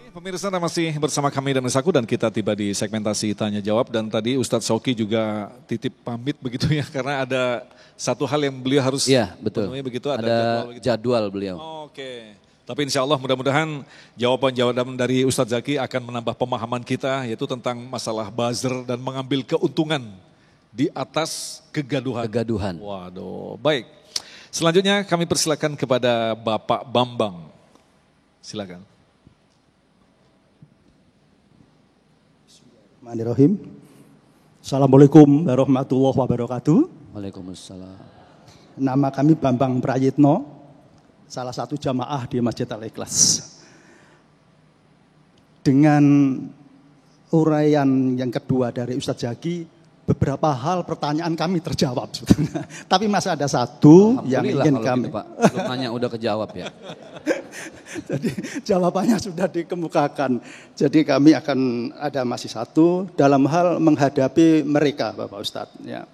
Pemirsa masih bersama kami dan Isaku dan kita tiba di segmentasi tanya jawab dan tadi Ustadz Shoki juga titip pamit begitu ya karena ada satu hal yang beliau harus betul. Begitu ada jadwal beliau. Oke. Tapi insya Allah mudah-mudahan jawaban-jawaban dari Ustadz Zaki akan menambah pemahaman kita yaitu tentang masalah buzzer dan mengambil keuntungan di atas kegaduhan. Waduh, baik. Selanjutnya kami persilakan kepada Bapak Bambang. Silakan. Bismillahirrahmanirrahim. Assalamualaikum warahmatullahi wabarakatuh. Waalaikumsalam. Nama kami Bambang Prayitno, salah satu jamaah di Masjid Al-Ikhlas. Dengan uraian yang kedua dari Ustadz Zaki, beberapa hal pertanyaan kami terjawab sebetulnya. Tapi masih ada satu yang ingin kami. Gitu, Pak. Belum nanya udah kejawab ya. Jadi jawabannya sudah dikemukakan. Jadi kami akan ada masih satu dalam hal menghadapi mereka Bapak Ustadz. Ya.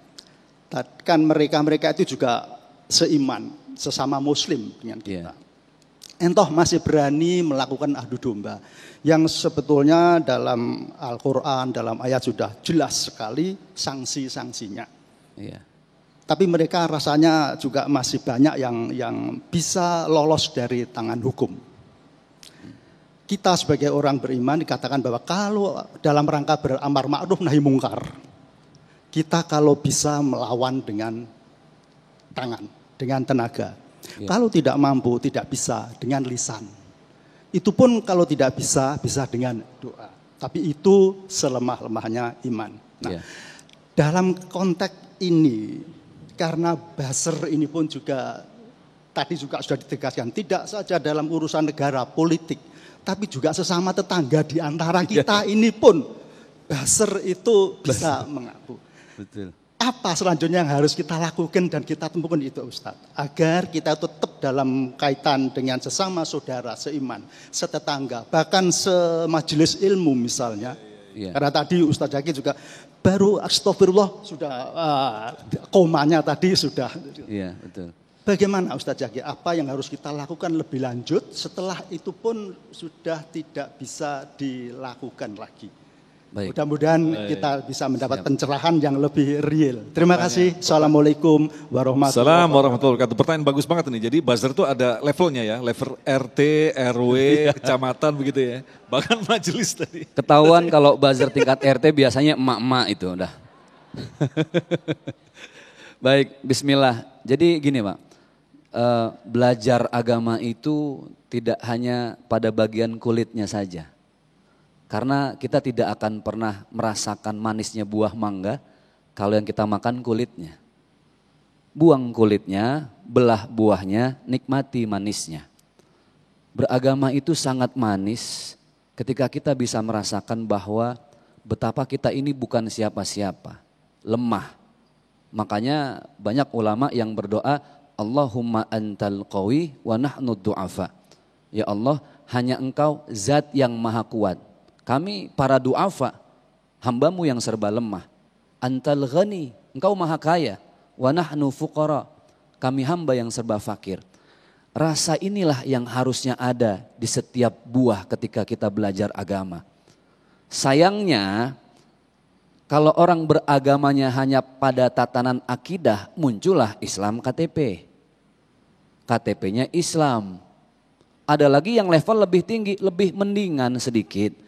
Kan mereka itu juga seiman, sesama muslim dengan kita. Entoh masih berani melakukan adu domba. Yang sebetulnya dalam Al-Quran, dalam ayat sudah jelas sekali sanksi-sanksinya. Iya. Tapi mereka rasanya juga masih banyak yang bisa lolos dari tangan hukum. Kita sebagai orang beriman dikatakan bahwa kalau dalam rangka beramar ma'ruf nahi mungkar, kita kalau bisa melawan dengan tangan, dengan tenaga. Ya. Kalau tidak mampu, tidak bisa dengan lisan. Itu pun kalau tidak bisa dengan doa. Tapi itu selemah-lemahnya iman. Nah, dalam konteks ini, karena buzzer ini pun juga tadi juga sudah ditegaskan, tidak saja dalam urusan negara politik, tapi juga sesama tetangga di antara kita ini pun buzzer itu bisa mengaku. Betul. Apa selanjutnya yang harus kita lakukan dan kita temukan itu Ustadz? Agar kita tetap dalam kaitan dengan sesama saudara, seiman, setetangga, bahkan semajelis ilmu misalnya. Karena tadi Ustadz Zaki juga baru astagfirullah sudah komanya tadi sudah. Iya, betul. Bagaimana Ustadz Zaki? Apa yang harus kita lakukan lebih lanjut setelah itu pun sudah tidak bisa dilakukan lagi? Baik. Mudah-mudahan kita bisa mendapat pencerahan yang lebih real. Terima kasih. Assalamualaikum warahmatullahi wabarakatuh. Pertanyaan bagus banget nih. Jadi buzzer itu ada levelnya ya. Level RT, RW, kecamatan begitu ya. Bahkan majelis tadi. Ketahuan kalau buzzer tingkat RT biasanya emak-emak itu udah. Baik, bismillah. Jadi gini Pak. Belajar agama itu tidak hanya pada bagian kulitnya saja. Karena kita tidak akan pernah merasakan manisnya buah mangga kalau yang kita makan kulitnya. Buang kulitnya, belah buahnya, nikmati manisnya. Beragama itu sangat manis ketika kita bisa merasakan bahwa betapa kita ini bukan siapa-siapa, lemah. Makanya banyak ulama yang berdoa, Allahumma antal qawi wa nahnu du'afa. Ya Allah, hanya Engkau zat yang maha kuat. Kami para du'afa, hambamu yang serba lemah. Antal ghani, Engkau maha kaya. Wa nahnu fuqara, kami hamba yang serba fakir. Rasa inilah yang harusnya ada di setiap buah ketika kita belajar agama. Sayangnya, kalau orang beragamanya hanya pada tatanan akidah, muncullah Islam KTP. KTP-nya Islam. Ada lagi yang level lebih tinggi, lebih mendingan sedikit.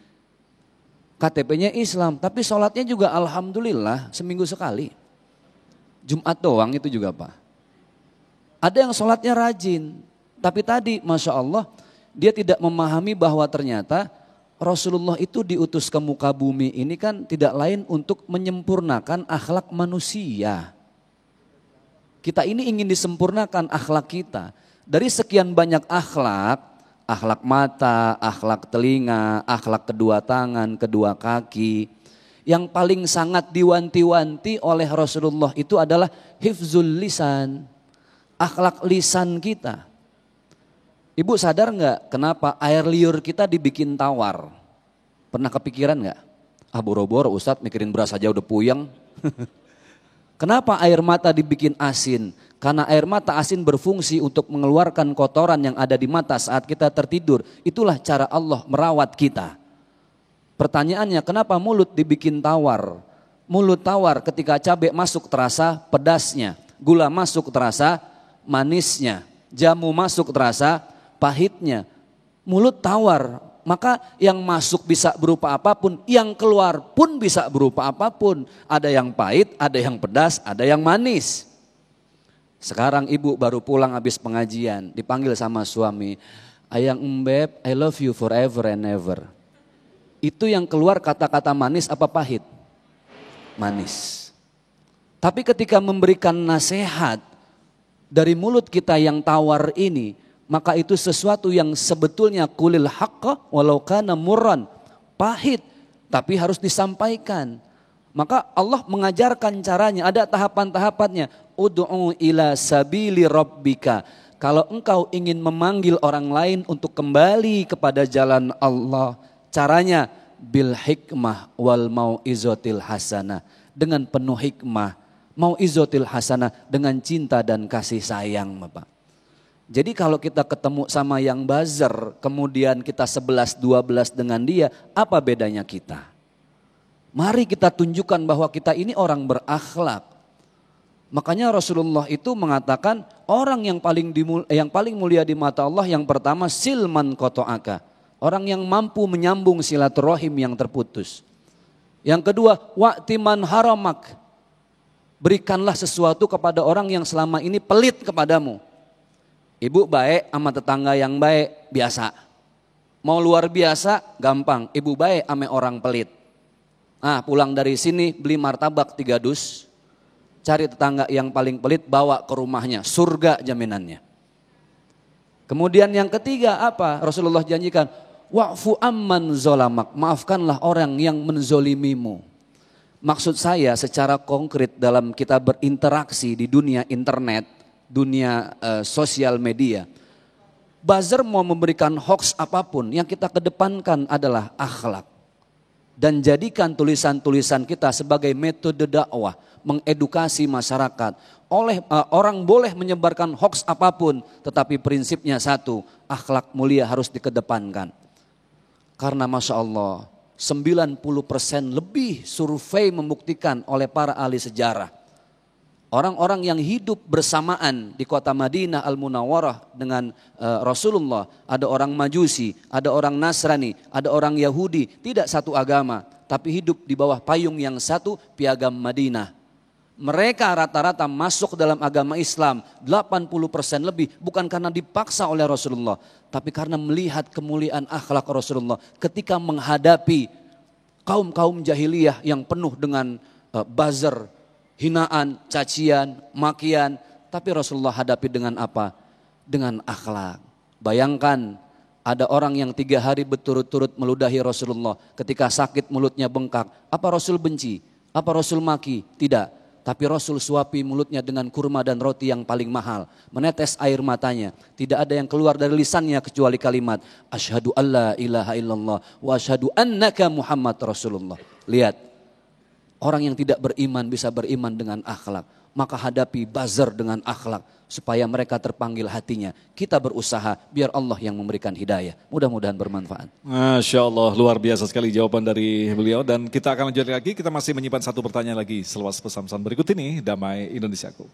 KTP-nya Islam, tapi sholatnya juga alhamdulillah seminggu sekali. Jumat doang itu juga Pak. Ada yang sholatnya rajin, tapi tadi Masya Allah dia tidak memahami bahwa ternyata Rasulullah itu diutus ke muka bumi ini kan tidak lain untuk menyempurnakan akhlak manusia. Kita ini ingin disempurnakan akhlak kita. Dari sekian banyak akhlak mata, akhlak telinga, akhlak kedua tangan, kedua kaki. Yang paling sangat diwanti-wanti oleh Rasulullah itu adalah hifzul lisan, akhlak lisan kita. Ibu sadar nggak kenapa air liur kita dibikin tawar? Pernah kepikiran nggak? Boro-boro Ustadz mikirin beras aja udah puyeng. Kenapa air mata dibikin asin? Karena air mata asin berfungsi untuk mengeluarkan kotoran yang ada di mata saat kita tertidur. Itulah cara Allah merawat kita. Pertanyaannya, kenapa mulut dibikin tawar? Mulut tawar ketika cabai masuk terasa pedasnya, gula masuk terasa manisnya, jamu masuk terasa pahitnya. Mulut tawar, maka yang masuk bisa berupa apapun, yang keluar pun bisa berupa apapun. Ada yang pahit, ada yang pedas, ada yang manis. Sekarang ibu baru pulang habis pengajian, dipanggil sama suami, "Ayang Mbeb, I love you forever and ever." Itu yang keluar kata-kata manis apa pahit? Manis. Tapi ketika memberikan nasihat dari mulut kita yang tawar ini, maka itu sesuatu yang sebetulnya kulil haqqa walau kana murran, pahit tapi harus disampaikan. Maka Allah mengajarkan caranya, ada tahapan-tahapannya. Ud'u ila sabili rabbika. Kalau engkau ingin memanggil orang lain untuk kembali kepada jalan Allah, caranya bil hikmah wal mau'izatil hasanah, dengan penuh hikmah, mau'izatil hasanah, dengan cinta dan kasih sayang, Bapak. Jadi kalau kita ketemu sama yang buzzer, kemudian kita 11-12 dengan dia, apa bedanya kita? Mari kita tunjukkan bahwa kita ini orang berakhlak. Makanya Rasulullah itu mengatakan orang yang paling mulia di mata Allah yang pertama silman qata'aka. Orang yang mampu menyambung silaturahim yang terputus. Yang kedua, wa'timan haramak. Berikanlah sesuatu kepada orang yang selama ini pelit kepadamu. Ibu baik sama tetangga yang baik, biasa. Mau luar biasa, gampang. Ibu baik sama orang pelit. Pulang dari sini beli martabak 3 dus. Cari tetangga yang paling pelit, bawa ke rumahnya. Surga jaminannya. Kemudian yang ketiga apa? Rasulullah janjikan, wa'fu amman zolamak. Maafkanlah orang yang menzolimimu. Maksud saya secara konkret dalam kita berinteraksi di dunia internet, dunia sosial media. Buzzer mau memberikan hoax apapun, yang kita kedepankan adalah akhlak. Dan jadikan tulisan-tulisan kita sebagai metode dakwah, mengedukasi masyarakat. Orang boleh menyebarkan hoax apapun, tetapi prinsipnya satu, akhlak mulia harus dikedepankan. Karena Masya Allah, 90% lebih survei membuktikan oleh para ahli sejarah. Orang-orang yang hidup bersamaan di kota Madinah Al-Munawwarah dengan Rasulullah, ada orang Majusi, ada orang Nasrani, ada orang Yahudi, tidak satu agama, tapi hidup di bawah payung yang satu, piagam Madinah. Mereka rata-rata masuk dalam agama Islam 80% lebih, bukan karena dipaksa oleh Rasulullah, tapi karena melihat kemuliaan akhlak Rasulullah ketika menghadapi kaum-kaum jahiliyah yang penuh dengan buzzer, hinaan, cacian, makian. Tapi Rasulullah hadapi dengan apa? Dengan akhlak. Bayangkan ada orang yang 3 hari berturut-turut meludahi Rasulullah. Ketika sakit mulutnya bengkak. Apa Rasul benci? Apa Rasul maki? Tidak. Tapi Rasul suapi mulutnya dengan kurma dan roti yang paling mahal. Menetes air matanya. Tidak ada yang keluar dari lisannya kecuali kalimat asyhadu alla ilaha illallah wa asyhadu annaka Muhammad Rasulullah. Lihat. Orang yang tidak beriman bisa beriman dengan akhlak. Maka hadapi buzzer dengan akhlak. Supaya mereka terpanggil hatinya. Kita berusaha biar Allah yang memberikan hidayah. Mudah-mudahan bermanfaat. Masya Allah, luar biasa sekali jawaban dari beliau. Dan kita akan lanjut lagi, kita masih menyimpan satu pertanyaan lagi selepas pesan-pesan berikut ini. Damai Indonesiaku.